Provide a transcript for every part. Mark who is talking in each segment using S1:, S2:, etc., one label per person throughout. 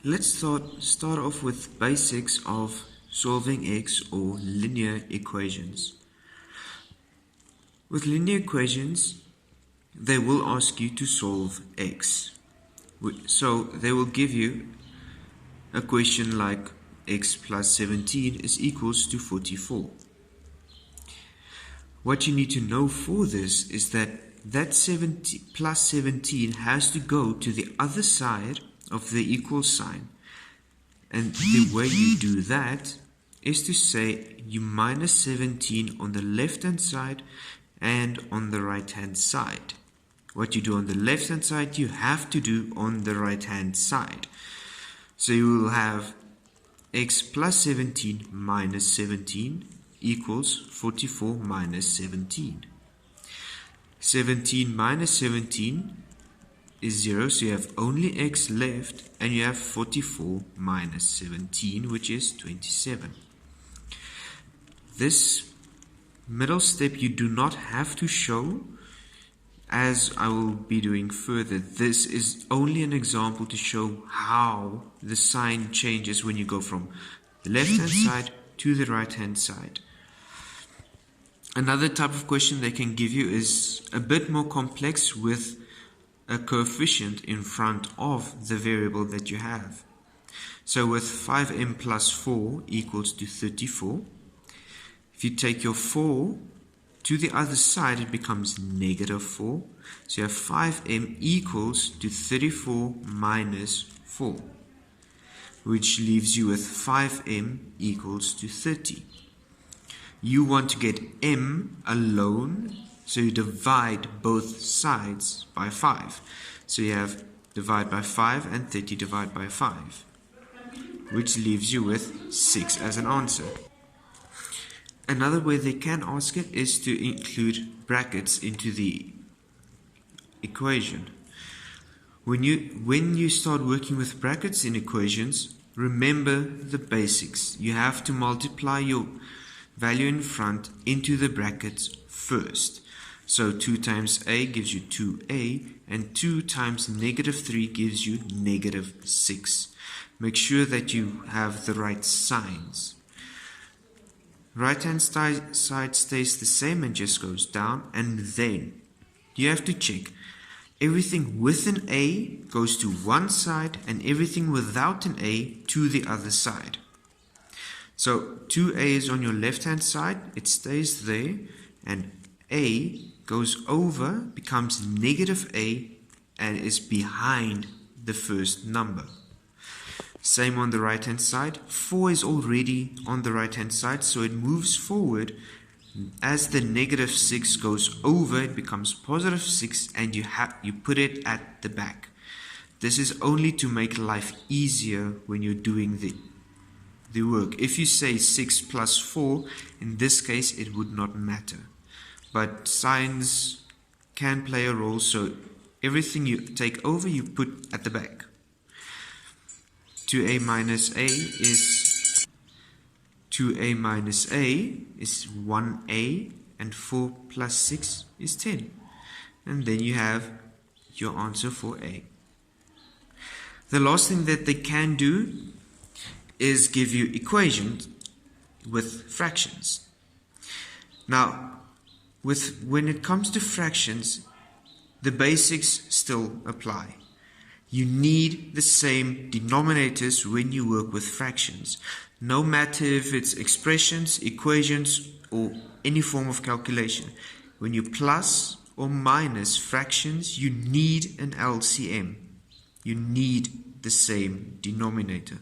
S1: Let's start off with basics of solving x or linear equations. With linear equations, they will ask you to solve x. So they will give you a question like x plus 17 is equals to 44. What you need to know for this is that 70 plus 17 has to go to the other side of the equal sign. And the way you do that is to say you minus 17 on the left hand side and on the right hand side. What you do on the left hand side, you have to do on the right hand side. So you will have x plus 17 minus 17 equals 44 minus 17. 17 minus 17 is 0, so you have only x left, and you have 44 minus 17, which is 27. This middle step you do not have to show, as I will be doing further. This is only an example to show how the sign changes when you go from the left hand side to the right hand side. Another type of question they can give you is a bit more complex with a coefficient in front of the variable that you have. So with 5m plus 4 equals to 34, if you take your 4 to the other side, it becomes negative 4. So you have 5m equals to 34 minus 4, which leaves you with 5m equals to 30. You want to get m alone, so you divide both sides by 5. So you have divide by 5 and 30 divide by 5, which leaves you with 6 as an answer. Another way they can ask it is to include brackets into the equation. When you start working with brackets in equations, remember the basics. You have to multiply your value in front into the brackets first. So 2 times a gives you 2a, and 2 times negative 3 gives you negative 6. Make sure that you have the right signs. Right hand side stays the same and just goes down, and then you have to check everything with an a goes to one side and everything without an a to the other side. So 2a is on your left hand side, it stays there, and a goes over, becomes negative a, and is behind the first number. Same on the right hand side. 4 is already on the right hand side, so it moves forward. As the negative 6 goes over, it becomes positive 6, and you put it at the back. This is only to make life easier when you're doing the work. If you say 6 plus 4, in this case it would not matter. But signs can play a role, so everything you take over you put at the back. 2a minus a is 1a, and 4 plus 6 is 10. And then you have your answer for a. The last thing that they can do is give you equations with fractions. Now, when it comes to fractions, the basics still apply. You need the same denominators when you work with fractions. No matter if it's expressions, equations, or any form of calculation. When you plus or minus fractions, you need an LCM. You need the same denominator.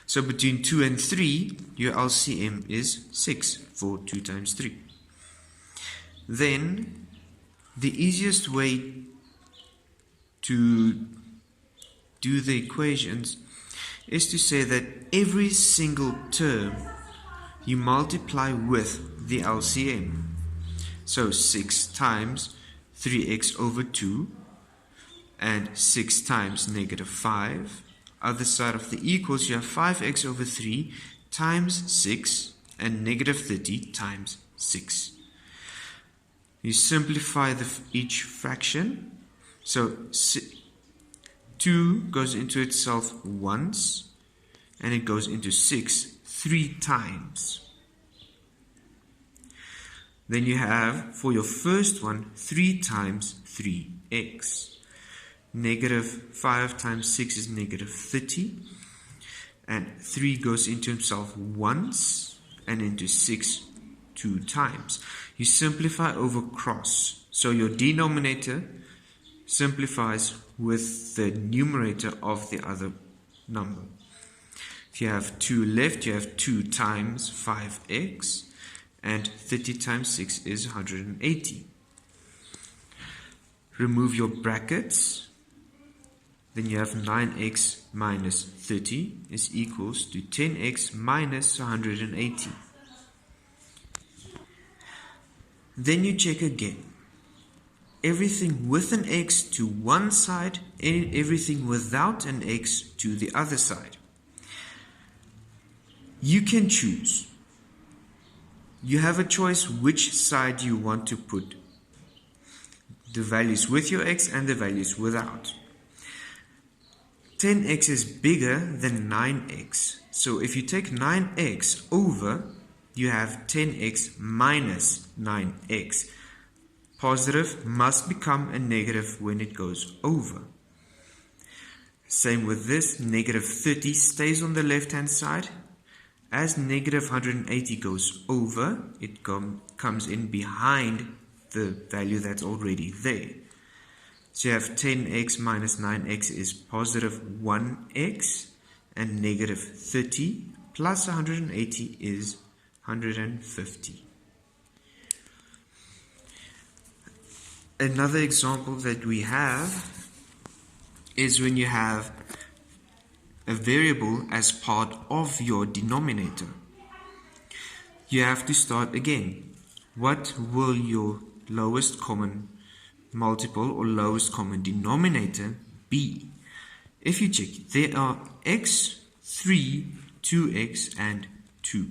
S1: So between 2 and 3, your LCM is 6 for 2 times 3. Then, the easiest way to do the equations is to say that every single term you multiply with the LCM. So 6 times 3x over 2 and 6 times negative 5. Other side of the equals, you have 5x over 3 times 6 and negative 30 times 6. You simplify each fraction. So 2 goes into itself once, and it goes into 6 3 times. Then you have, for your first one, 3 times 3x. Negative 5 times 6 is negative 30. And 3 goes into himself once, and into 6 2 times. You simplify over cross. So your denominator simplifies with the numerator of the other number. If you have 2 left, you have 2 times 5x. And 30 times 6 is 180. Remove your brackets. Then you have 9x minus 30 is equals to 10x minus 180. Then you check again. Everything with an x to one side, and everything without an x to the other side. You can choose. You have a choice which side you want to put the values with your x and the values without. 10x is bigger than 9x. So if you take 9x over, you have 10x minus 9x. Positive must become a negative when it goes over. Same with this, negative 30 stays on the left hand side. As negative 180 goes over, it comes in behind the value that's already there. So you have 10x minus 9x is positive 1x, and negative 30 plus 180 is 150. Another example that we have is when you have a variable as part of your denominator. You have to start again. What will your lowest common multiple or lowest common denominator be? If you check, there are x, 3, 2x, and 2.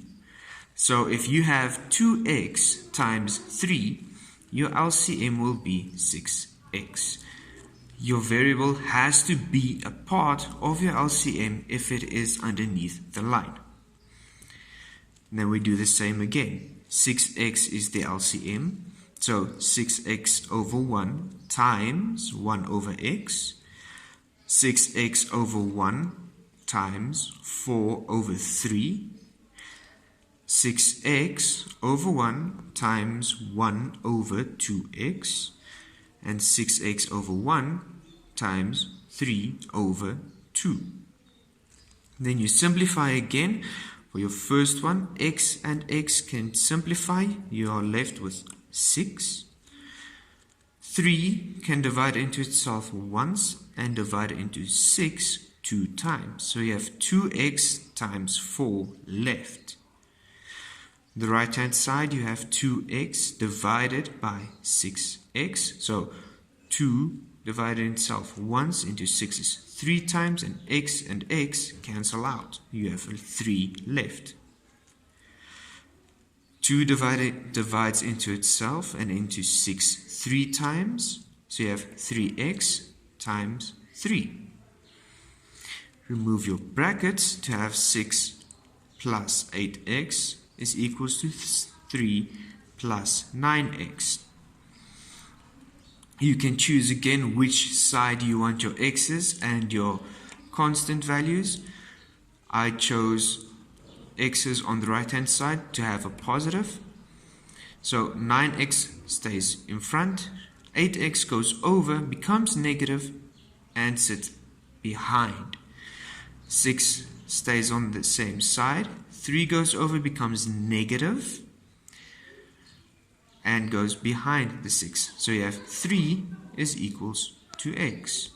S1: So if you have 2x times 3, your LCM will be 6x. Your variable has to be a part of your LCM if it is underneath the line. Then we do the same again. 6x is the LCM. So 6x over 1 times 1 over x. 6x over 1 times 4 over 3. 6x over 1 times 1 over 2x. And 6x over 1 times 3 over 2. Then you simplify again. For your first one, x and x can simplify. You are left with 6. 3 can divide into itself once and divide into 6 2 times. So you have 2x times 4 left. The right hand side, you have 2x divided by 6x. So 2 divided itself once into 6 is 3 times, and x cancel out. You have 3 left. 2 divides into itself and into 6 3 times. So you have 3x times 3. Remove your brackets to have 6 plus 8x is equals to 3 plus 9x. You can choose again which side you want your x's and your constant values. I chose x's on the right hand side to have a positive. So 9x stays in front, 8x goes over, becomes negative, and sits behind. 6 stays on the same side, 3 goes over, becomes negative, and goes behind the 6. So you have 3 is equals to x.